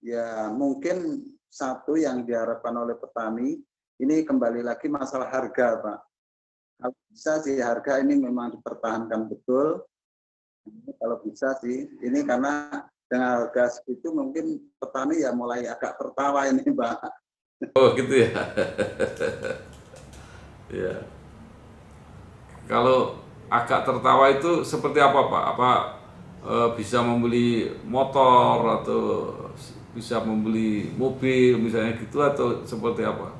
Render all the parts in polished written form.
Ya, mungkin satu yang diharapkan oleh petani, ini kembali lagi masalah harga, Pak. Kalau bisa sih harga ini memang dipertahankan betul. Kalau bisa sih, ini karena dengan harga segitu mungkin petani ya mulai agak tertawa ini, Pak. Oh gitu ya. Ya. Kalau agak tertawa itu seperti apa Pak? Apa bisa membeli motor atau bisa membeli mobil misalnya gitu atau seperti apa?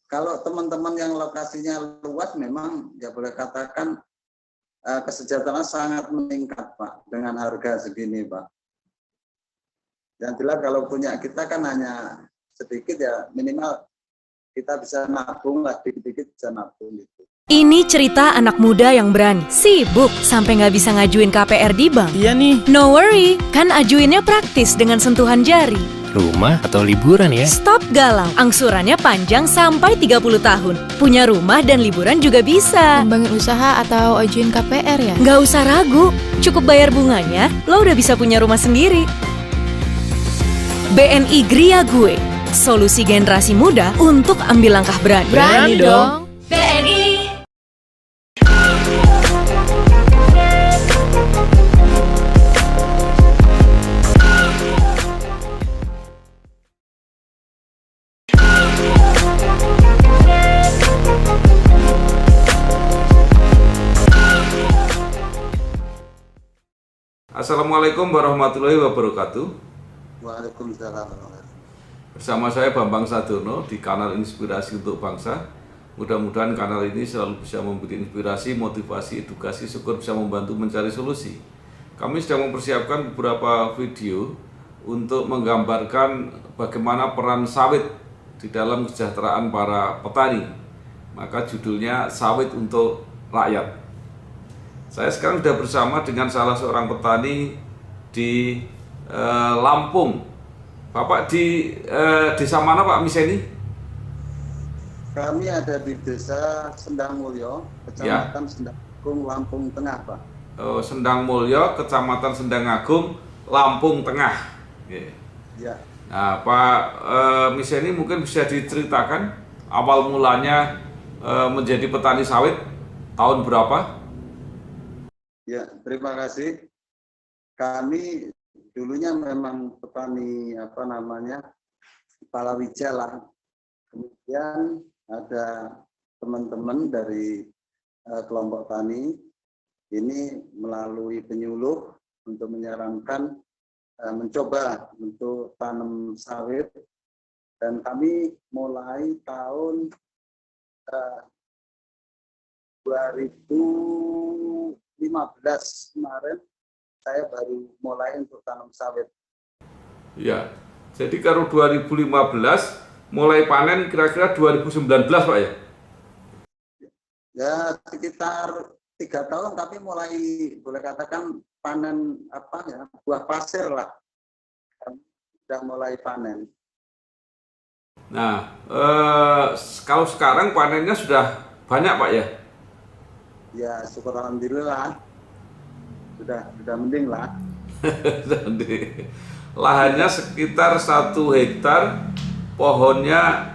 Kalau teman-teman yang lokasinya luas memang ya boleh katakan kesejahteraan sangat meningkat, Pak, dengan harga segini, Pak. Yang jelas kalau punya kita kan hanya sedikit ya, minimal kita bisa nabung lah, dikit-dikit bisa nabung gitu. Ini cerita anak muda yang berani, sibuk sampai nggak bisa ngajuin KPR di bank. Iya nih. No worry, kan ajuinnya praktis dengan sentuhan jari. Rumah atau liburan ya? Stop galau, angsurannya panjang sampai 30 tahun. Punya rumah dan liburan juga bisa. Ngembangin usaha atau ajuin KPR ya? Nggak usah ragu, cukup bayar bunganya, lo udah bisa punya rumah sendiri. BNI Gria Gue, solusi generasi muda untuk ambil langkah berani. Berani dong. BNI. Assalamualaikum warahmatullahi wabarakatuh. Waalaikumsalam. Bersama saya Bambang Sadono di kanal Inspirasi untuk Bangsa. Mudah-mudahan kanal ini selalu bisa memberi inspirasi, motivasi, edukasi, syukur bisa membantu mencari solusi. Kami sedang mempersiapkan beberapa video untuk menggambarkan bagaimana peran sawit di dalam kesejahteraan para petani. Maka judulnya Sawit untuk Rakyat. Saya sekarang sudah bersama dengan salah seorang petani di Lampung. Bapak di desa mana Pak Miseni? Kami ada di desa Sendang Mulyo, Kecamatan Sendang Agung, Lampung Tengah, Pak. Sendang Mulyo, Kecamatan Sendang Agung, Lampung Tengah. Ya. Nah, Pak Miseni mungkin bisa diceritakan awal mulanya menjadi petani sawit tahun berapa? Ya, terima kasih. Kami dulunya memang petani palawija lah. Kemudian ada teman-teman dari kelompok tani ini melalui penyuluh untuk menyarankan mencoba untuk tanam sawit, dan kami mulai tahun 2015 kemarin saya baru mulai untuk tanam sawit. Ya, jadi kalau 2015 mulai panen kira-kira 2019 Pak ya? Ya sekitar 3 tahun, tapi mulai boleh katakan panen buah pasir lah. Sudah mulai panen. Nah, kalau sekarang panennya sudah banyak Pak ya? Ya syukur alhamdulillah. Sudah mending lah. Lahannya sekitar 1 hektar, pohonnya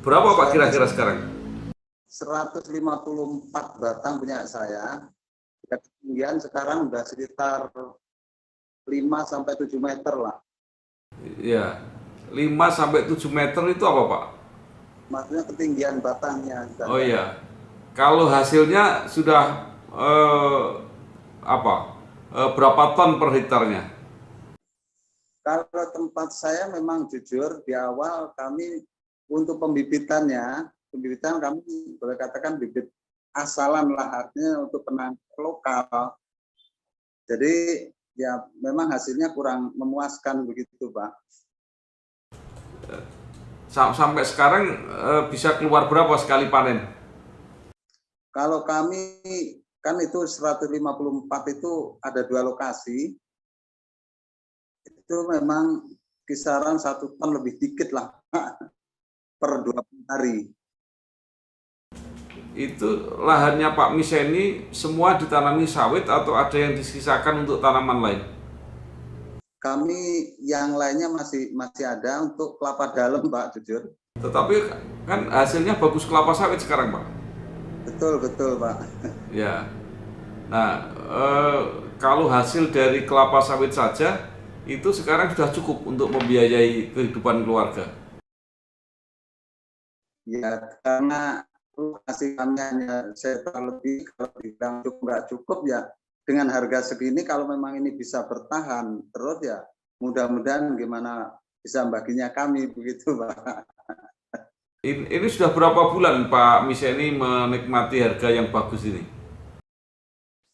berapa Pak kira-kira sekarang? 154 batang punya saya. Ketinggian sekarang udah sekitar 5-7 meter lah. Iya, 5-7 meter itu apa Pak? Maksudnya ketinggian batangnya. Oh iya, kalau hasilnya sudah berapa ton per hektarnya? Kalau tempat saya memang jujur di awal kami untuk pembibitan kami boleh katakan bibit asalan lah, artinya untuk penanam lokal. Jadi ya memang hasilnya kurang memuaskan begitu Pak. Sampai sekarang bisa keluar berapa sekali panen? Kalau kami kan itu 154 itu ada 2 lokasi. Itu memang kisaran 1 ton lebih dikit lah per 20 hari. Itu lahannya Pak Miseni semua ditanami sawit atau ada yang disisakan untuk tanaman lain? kami yang lainnya masih ada untuk kelapa dalam, Pak, jujur. Tetapi kan hasilnya bagus kelapa sawit sekarang, Pak. Betul, Pak. Ya. Nah, kalau hasil dari kelapa sawit saja itu sekarang sudah cukup untuk membiayai kehidupan keluarga. Ya, karena lokasi kami hanya sekitar lebih, kalau dibilang cukup nggak cukup ya, dengan harga segini kalau memang ini bisa bertahan terus ya, mudah-mudahan gimana bisa baginya kami begitu, Pak. Ini sudah berapa bulan Pak Miseni menikmati harga yang bagus ini?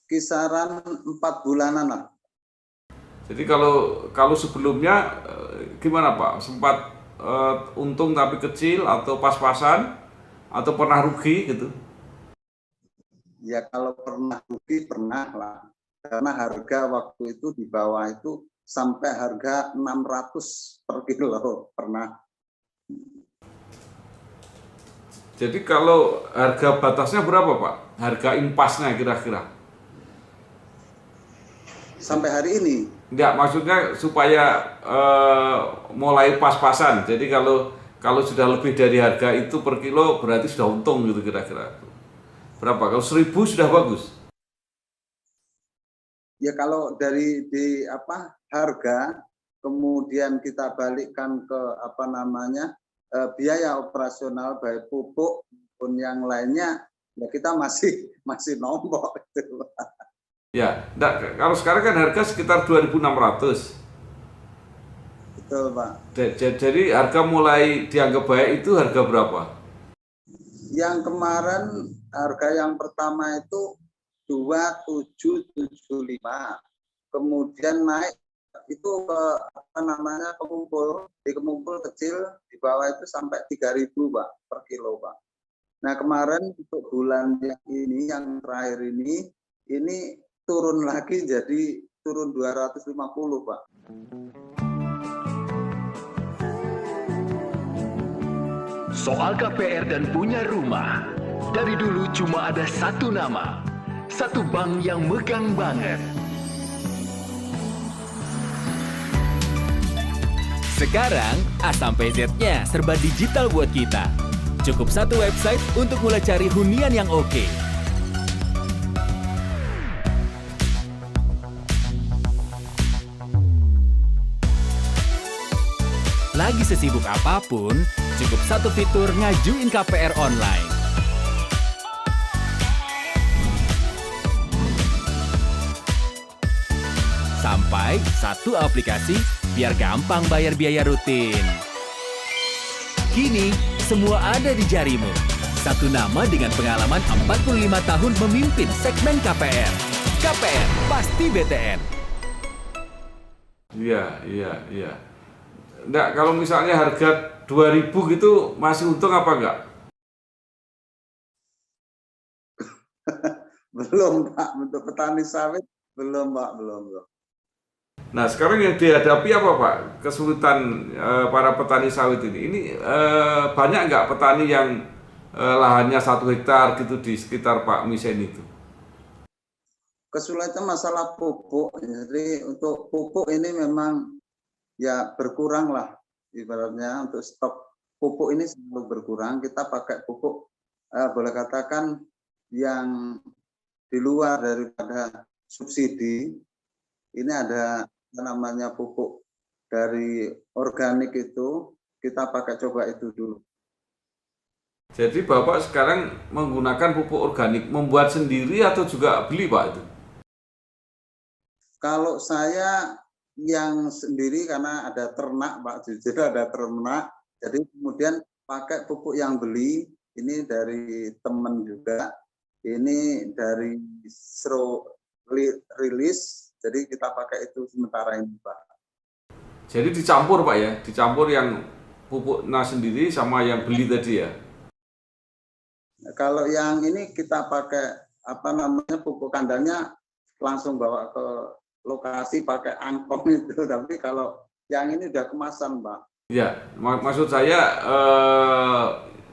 Kisaran 4 bulanan lah. Jadi kalau sebelumnya gimana Pak? Sempat untung tapi kecil atau pas-pasan atau pernah rugi gitu? Ya kalau pernah rugi pernah lah. Karena harga waktu itu di bawah itu sampai harga 600 per kilo pernah. Jadi kalau harga batasnya berapa Pak? Harga impasnya kira-kira? Sampai hari ini? Enggak, maksudnya supaya mulai pas-pasan. Jadi kalau sudah lebih dari harga itu per kilo berarti sudah untung gitu kira-kira. Berapa? Kalau 1.000 sudah bagus? Ya kalau dari harga kemudian kita balikkan ke biaya operasional baik pupuk maupun yang lainnya ya kita masih nombok gitu. Ya, kalau sekarang kan harga sekitar 2.600. Betul, Pak. Jadi harga mulai dianggap baik itu harga berapa? Yang kemarin harga yang pertama itu 2.775. Kemudian naik itu ke kemumpul kecil di bawah itu sampai 3.000 Pak per kilo, Pak. Nah, kemarin untuk bulan yang terakhir ini turun lagi jadi turun 250, Pak. Soal KPR dan punya rumah, dari dulu cuma ada satu nama, satu bank yang megang banget. Sekarang A sampai Z-nya serba digital buat kita. Cukup satu website untuk mulai cari hunian yang oke. Lagi sesibuk apapun, cukup satu fitur ngajuin KPR online. Sampai satu aplikasi biar gampang bayar biaya rutin. Kini, semua ada di jarimu. Satu nama dengan pengalaman 45 tahun memimpin segmen KPR. KPR pasti BTN. Iya. Enggak, kalau misalnya harga 2.000 gitu masih untung apa enggak? Belum, Pak. Untuk petani sawit belum, Pak. Belum. Nah, sekarang yang dihadapi apa, Pak? Kesulitan para petani sawit ini. Ini banyak nggak petani yang lahannya 1 hektar gitu di sekitar Pak Misen itu? Kesulitan masalah pupuk. Jadi untuk pupuk ini memang ya berkurang lah. Ibaratnya untuk stok pupuk ini selalu berkurang. Kita pakai pupuk boleh katakan yang di luar daripada subsidi. Ini ada namanya pupuk dari organik itu, kita pakai coba itu dulu. Jadi Bapak sekarang menggunakan pupuk organik, membuat sendiri atau juga beli, Pak itu? Kalau saya yang sendiri karena ada ternak, Pak, jujur ada ternak, jadi kemudian pakai pupuk yang beli, ini dari teman juga, ini dari rilis, jadi kita pakai itu sementara ini, Pak. Jadi dicampur, Pak ya, dicampur yang pupuknya sendiri sama yang beli tadi ya? Kalau yang ini kita pakai pupuk kandangnya langsung bawa ke lokasi pakai angkong itu, tapi kalau yang ini udah kemasan, Pak. Ya, maksud saya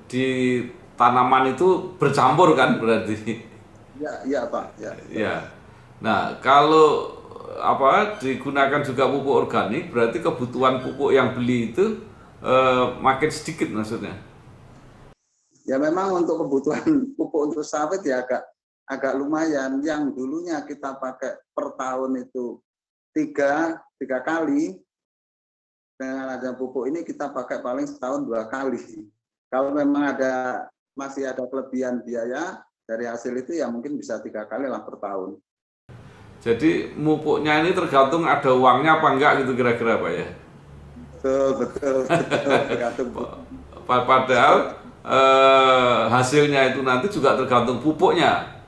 di tanaman itu bercampur kan berarti? Ya, Pak. Ya. Ya. Nah, kalau digunakan juga pupuk organik, berarti kebutuhan pupuk yang beli itu makin sedikit maksudnya. Ya memang untuk kebutuhan pupuk untuk sawit ya agak lumayan. Yang dulunya kita pakai per tahun itu tiga kali, dengan ada pupuk ini kita pakai paling setahun 2 kali. Kalau memang masih ada kelebihan biaya dari hasil itu ya mungkin bisa 3 kali lah per tahun. Jadi pupuknya ini tergantung ada uangnya apa enggak gitu kira-kira Pak ya? Betul. Tergantung. Padahal hasilnya itu nanti juga tergantung pupuknya.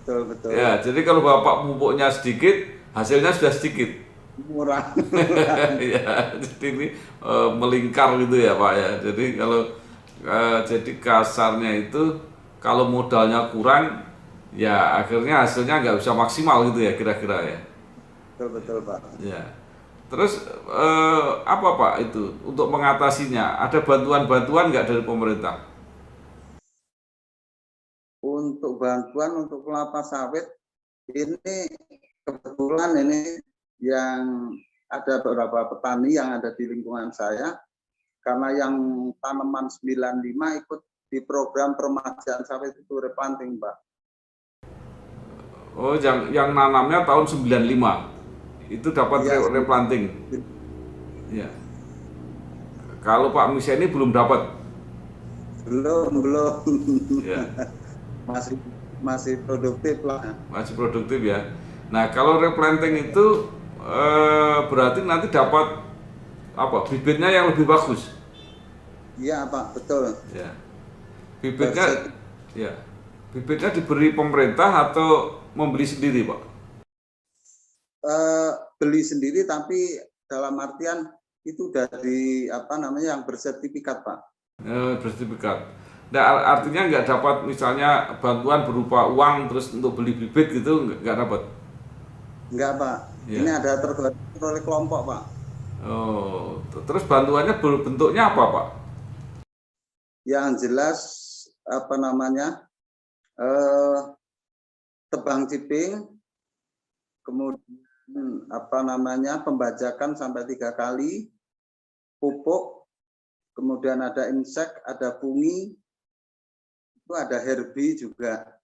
Betul. Ya, jadi kalau Bapak pupuknya sedikit, hasilnya sudah sedikit. Murah. Ya, jadi ini melingkar gitu ya Pak ya. Jadi kalau jadi kasarnya itu kalau modalnya kurang, ya akhirnya hasilnya nggak bisa maksimal gitu ya kira-kira ya. Betul Pak. Ya. Terus apa Pak itu untuk mengatasinya? Ada bantuan-bantuan nggak dari pemerintah? Untuk bantuan untuk kelapa sawit ini kebetulan ini yang ada beberapa petani yang ada di lingkungan saya, karena yang tanaman 95 ikut di program peremajaan sawit itu replanting, Pak. Oh, yang nanamnya tahun 95 itu dapat Ya, replanting. Ya. Kalau Pak Miseni belum dapat. Belum. Ya. masih produktif lah. Masih produktif ya. Nah, kalau replanting itu berarti nanti dapat bibitnya yang lebih bagus. Iya Pak, betul. Ya. Bibitnya diberi pemerintah atau membeli sendiri Pak? Beli sendiri, tapi dalam artian itu dari yang bersertifikat Pak. Bersertifikat. Nah, artinya nggak dapat misalnya bantuan berupa uang terus untuk beli bibit gitu nggak dapat? Enggak Pak. Ya. Ini ada terbantu oleh kelompok Pak. Oh, terus bantuannya bentuknya apa Pak? Yang jelas tebang ciping, kemudian pembajakan sampai 3 kali, pupuk, kemudian ada insek, ada fungi, itu ada herbi juga.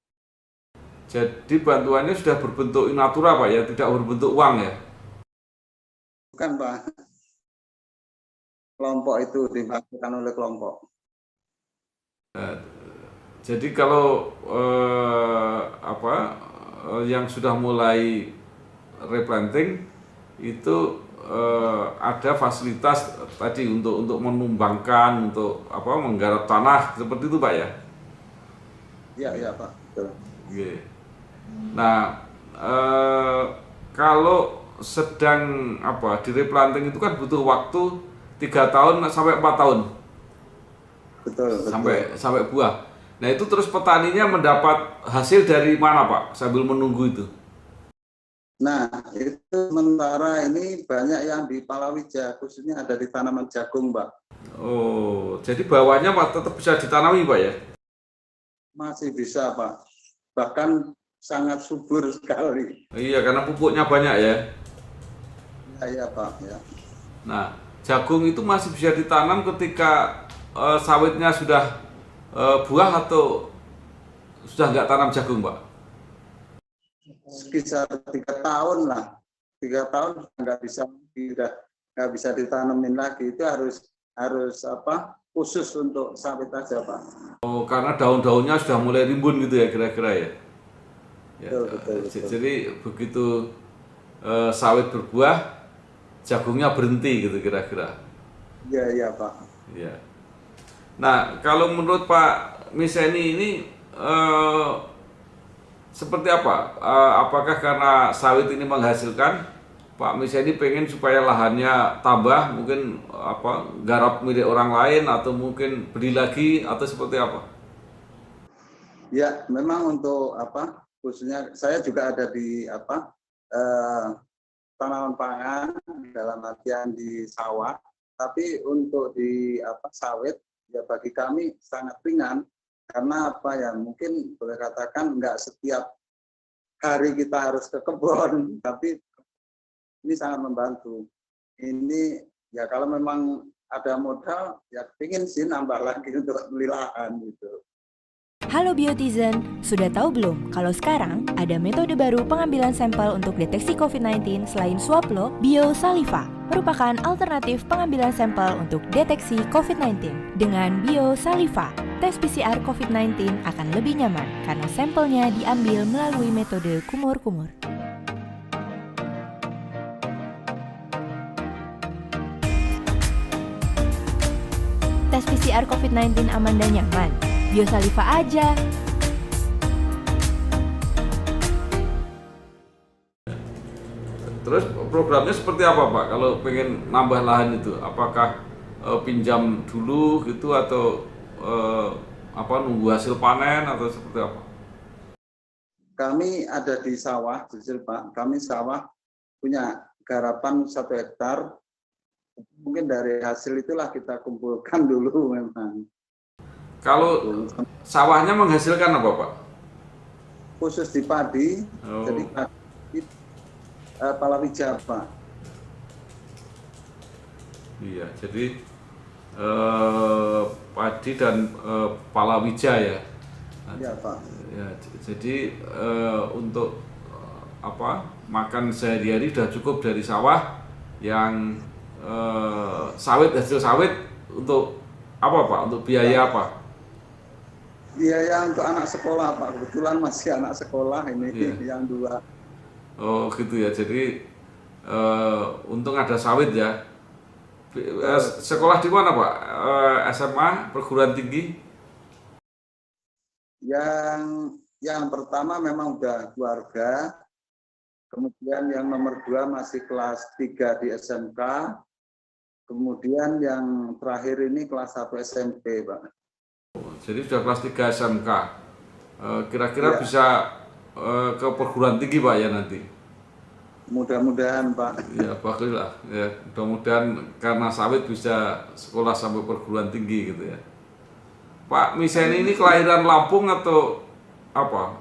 Jadi bantuannya sudah berbentuk in natura Pak ya, tidak berbentuk uang ya? Bukan Pak. Kelompok itu dibantukan oleh kelompok. Jadi kalau yang sudah mulai replanting itu ada fasilitas tadi untuk menumbangkan, untuk menggarap tanah seperti itu Pak ya? Iya Pak. Betul. Oke. Nah, kalau sedang di replanting itu kan butuh waktu 3 tahun sampai 4 tahun. Betul. Sampai buah. Nah, itu terus petaninya mendapat hasil dari mana Pak sambil menunggu itu? Nah, itu sementara ini banyak yang di palawija, khususnya ada di tanaman jagung Pak. Oh, jadi bawahnya Pak tetap bisa ditanami Pak ya? Masih bisa Pak. Bahkan sangat subur sekali. Iya, karena pupuknya banyak ya. Iya Pak. Ya. Nah, jagung itu masih bisa ditanam ketika sawitnya sudah buah atau sudah nggak tanam jagung Pak? Sekitar 3 tahun lah. 3 tahun nggak bisa ditanamin lagi. Itu harus khusus untuk sawit aja Pak. Oh, karena daun-daunnya sudah mulai rimbun gitu ya kira-kira ya? Ya, Betul. Jadi begitu sawit berbuah, jagungnya berhenti gitu kira-kira. Iya Pak. Ya. Nah, kalau menurut Pak Miseni ini seperti apa? Apakah karena sawit ini menghasilkan, Pak Miseni pengen supaya lahannya tambah, mungkin garap milik orang lain atau mungkin beli lagi atau seperti apa? Ya, memang untuk khususnya saya juga ada di tanaman pangan dalam artian di sawah, tapi untuk di sawit ya bagi kami sangat ringan karena mungkin boleh katakan nggak setiap hari kita harus ke kebun, tapi ini sangat membantu. Ini ya kalau memang ada modal, ya pingin sih nambah lagi untuk beli lahan gitu. Halo Biotizen, sudah tahu belum kalau sekarang ada metode baru pengambilan sampel untuk deteksi COVID-19 selain swab lo, BioSaliva merupakan alternatif pengambilan sampel untuk deteksi COVID-19. Dengan BioSaliva, tes PCR COVID-19 akan lebih nyaman karena sampelnya diambil melalui metode kumur-kumur. Tes PCR COVID-19 aman dan nyaman, BioSaliva aja. Terus programnya seperti apa Pak? Kalau pengen nambah lahan itu, apakah pinjam dulu gitu atau nunggu hasil panen atau seperti apa? Kami ada di sawah, jujur Pak. Kami sawah punya garapan 1 hektar. Mungkin dari hasil itulah kita kumpulkan dulu memang. Kalau sawahnya menghasilkan apa Pak? Khusus di padi, Oh. jadi padi palawija Pak. Iya, jadi padi dan palawija ya. Iya Pak. Ya, jadi untuk makan sehari-hari sudah cukup dari sawah yang hasil sawit untuk apa Pak? Untuk biaya apa? Biaya untuk anak sekolah Pak. Kebetulan masih anak sekolah ini Iya. yang 2. Oh gitu ya. Jadi untung ada sawit ya. Sekolah di mana Pak? SMA, perguruan tinggi? Yang pertama memang udah keluarga. Kemudian yang nomor 2 masih kelas 3 di SMK. Kemudian yang terakhir ini kelas 1 SMP, Pak. Jadi sudah kelas 3 SMK. Kira-kira Ya. bisa ke perguruan tinggi Pak ya nanti? Mudah-mudahan, Pak. Ya baguslah. Ya, mudah-mudahan karena sawit bisa sekolah sampai perguruan tinggi gitu ya. Pak Miseni ini kelahiran Lampung atau apa?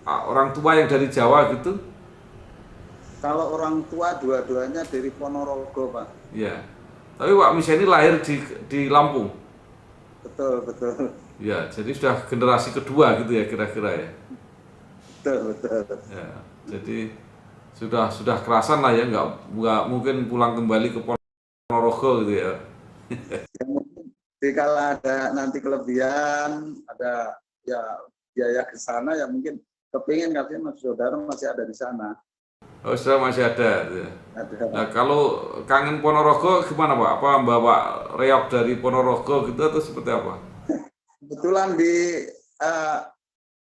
Orang tua yang dari Jawa gitu? Kalau orang tua dua-duanya dari Ponorogo, Pak. Ya. Tapi Pak Miseni lahir di Lampung. Betul, betul. Ya, jadi sudah generasi kedua gitu ya kira-kira ya. Betul, betul. Ya, jadi sudah kerasan lah ya, nggak mungkin pulang kembali ke Ponorogo gitu ya. Ya, mungkin kalau ada nanti kelebihan, ada ya biaya ke sana, ya mungkin kepingin katanya Mas Saudara masih ada di sana. Oh, sudah masih ada. Gitu ya. Ada. Nah, kalau kangen Ponorogo gimana Pak? Apa bawa reok dari Ponorogo gitu atau seperti apa? Kebetulan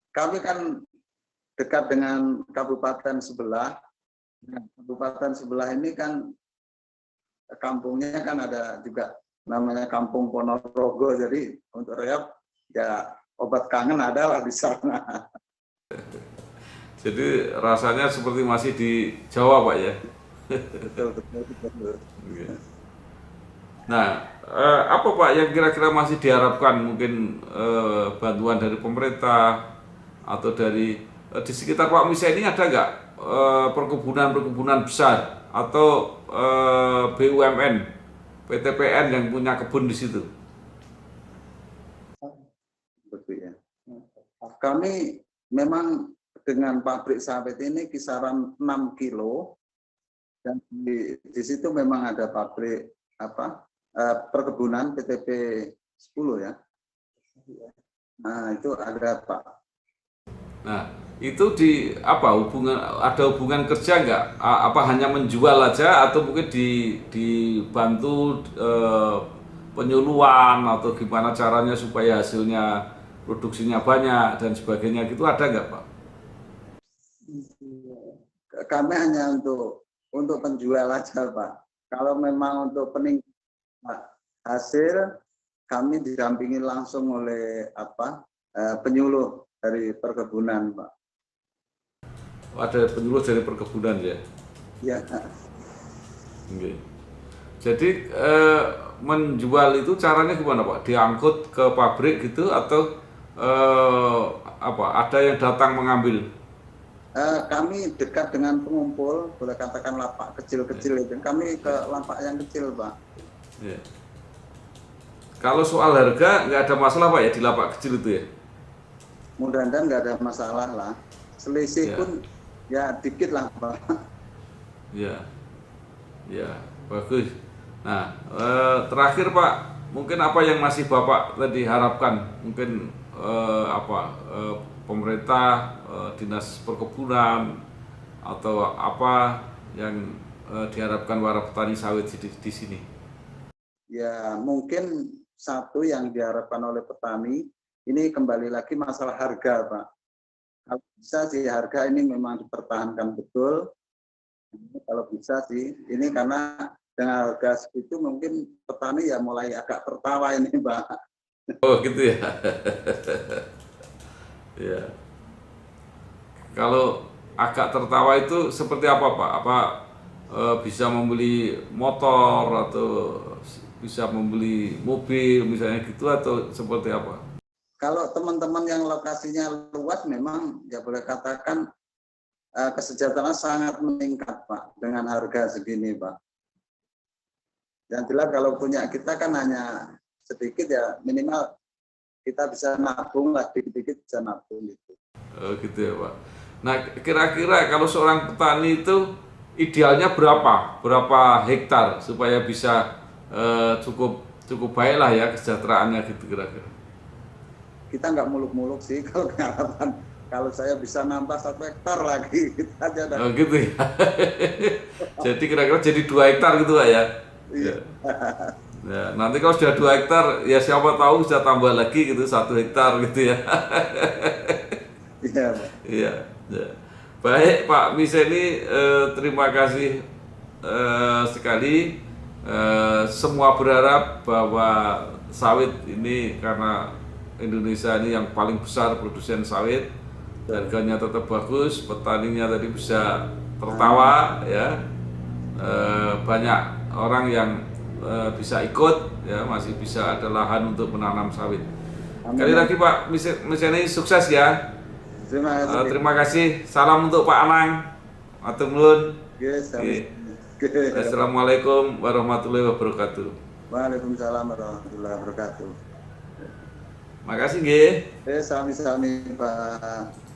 kami kan dekat dengan kabupaten sebelah. Nah, kabupaten sebelah ini kan kampungnya kan ada juga namanya Kampung Ponorogo. Jadi untuk reok ya obat kangen adalah di sana. Jadi rasanya seperti masih di Jawa Pak ya. Betul, betul, betul. Nah, apa Pak yang kira-kira masih diharapkan mungkin bantuan dari pemerintah atau dari di sekitar Pak Miseni ada nggak perkebunan besar atau BUMN, PTPN yang punya kebun di situ? Betul ya. Kami memang dengan pabrik sawit ini kisaran 6 kilo dan di situ memang ada pabrik perkebunan PTP 10 ya. Nah, itu ada Pak. Nah, itu ada hubungan kerja nggak? Apa hanya menjual aja atau mungkin dibantu penyuluhan atau gimana caranya supaya hasilnya produksinya banyak dan sebagainya gitu, ada nggak Pak? Kami hanya untuk penjual aja Pak. Kalau memang untuk peningkatan hasil, kami didampingi langsung oleh penyuluh dari perkebunan Pak. Ada penyuluh dari perkebunan ya? Ya. Okay. Jadi menjual itu caranya gimana Pak? Diangkut ke pabrik gitu atau ada yang datang mengambil? Kami dekat dengan pengumpul, boleh katakan lapak kecil-kecil itu. Kami ke lapak yang kecil, Pak. Ya. Kalau soal harga nggak ada masalah Pak ya di lapak kecil itu ya? Mudah-mudahan nggak ada masalah lah. Selisih Ya. pun ya dikit lah, Pak. Ya, ya bagus. Nah, terakhir Pak, mungkin apa yang masih Bapak tadi harapkan? Mungkin pemerintah, dinas perkebunan, atau apa yang diharapkan para petani sawit di sini? Ya, mungkin satu yang diharapkan oleh petani, ini kembali lagi masalah harga, Pak. Kalau bisa sih harga ini memang dipertahankan betul. Kalau bisa sih, ini karena dengan harga segitu mungkin petani ya mulai agak tertawa ini, Pak. Oh gitu ya. Ya. Kalau agak tertawa itu seperti apa Pak? Apa bisa membeli motor atau bisa membeli mobil misalnya gitu, atau seperti apa? Kalau teman-teman yang lokasinya luas memang ya boleh katakan kesejahteraan sangat meningkat, Pak, dengan harga segini, Pak. Yang jelas kalau punya kita kan hanya sedikit ya, minimal kita bisa nabung lah, dikit-dikit bisa nabung gitu. Oh gitu ya Pak. Nah kira-kira kalau seorang petani itu idealnya berapa hektar supaya bisa cukup baik lah ya kesejahteraannya gitu kira-kira? Kita nggak muluk-muluk sih kalau harapan. Kalau saya bisa nambah 1 hektar lagi, gitu aja. Oh gitu ya. Jadi kira-kira jadi 2 hektar gitu Pak ya? Iya. Ya, nanti kalau sudah 2 hektar, ya siapa tahu bisa tambah lagi gitu 1 hektar gitu ya. Iya, Pak. Iya. Ya. Baik Pak Miseni, terima kasih sekali. Semua berharap bahwa sawit ini, karena Indonesia ini yang paling besar produsen sawit, harganya tetap bagus, petaninya tadi bisa tertawa ya. Banyak orang yang bisa ikut ya, masih bisa ada lahan untuk menanam sawit. Sekali lagi Pak Miseni, sukses ya. Terima kasih. Terima kasih. Salam untuk Pak Anang. Matur nuwun. Yes, Assalamualaikum warahmatullahi wabarakatuh. Waalaikumsalam warahmatullahi wabarakatuh. Makasih nggih. Sami-sami, Pak.